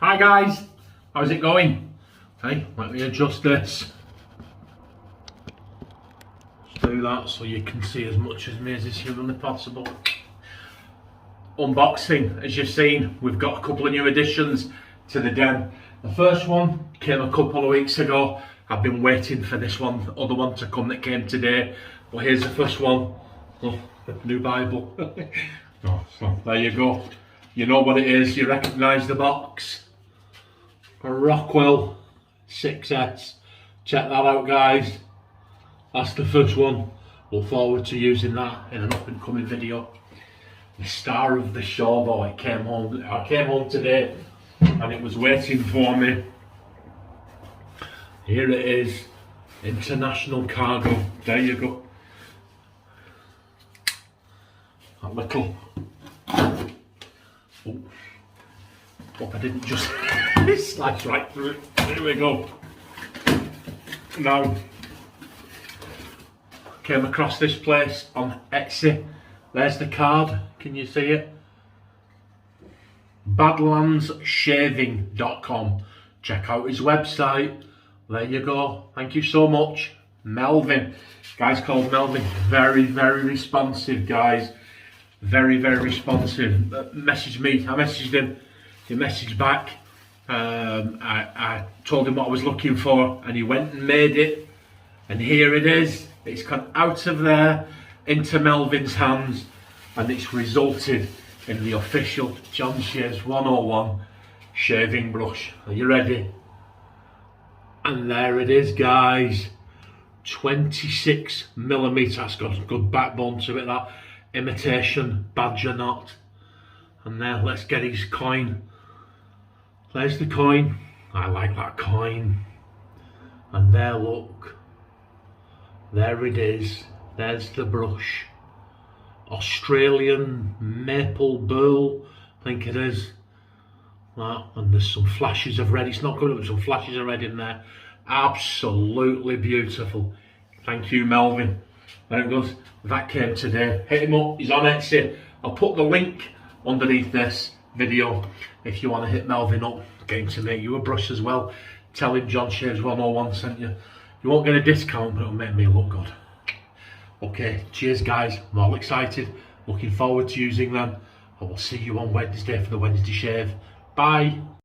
Hi guys, how's it going? Hey, let me adjust this. Just do that so you can see as much as me as is humanly possible. Unboxing, as you've seen, we've got a couple of new additions to the den. The first one came a couple of weeks ago. I've been waiting for this one, the other one to come that came today. But here's the first one. Oh, new Bible. Oh, so there you go. You know what it is, you recognise the box. A Rockwell 6S. Check that out, guys. That's the first one. Look forward to using that in an up and coming video. The star of the show though, I came home today and it was waiting for me. Here it is, international cargo. There you go. That little, oh, hope I didn't just slice right through it. Here we go. Now, came across this place on Etsy. There's the card, can you see it? badlandsshaving.com. Check out his website. There you go. Thank you so much. Melvin. Guy's called Melvin. Very, very responsive, guys. Very, very responsive. Messaged me. I messaged him. He messaged back. I told him what I was looking for and he went and made it. And here it is. It's come out of there into Melvin's hands and it's resulted in the official John Shaves 101 shaving brush. Are you ready? And there it is, guys. 26mm. That's got a good backbone to it, that imitation badger knot. And there, let's get his coin. There's the coin. I like that coin. And there, look. There it is. There's the brush. Australian maple burl, I think it is. That, and there's some flashes of red. It's not good, but some flashes of red in there. Absolutely beautiful. Thank you, Melvin. There it goes. That came today. Hit him up. He's on Etsy. I'll put the link underneath this video if you want to hit Melvin up. Get him to make you a brush as well. Tell him John Shaves 101 sent you. You won't get a discount, but it'll make me look good. Okay, cheers guys. I'm all excited. Looking forward to using them. I will see you on Wednesday for the Wednesday shave. Bye.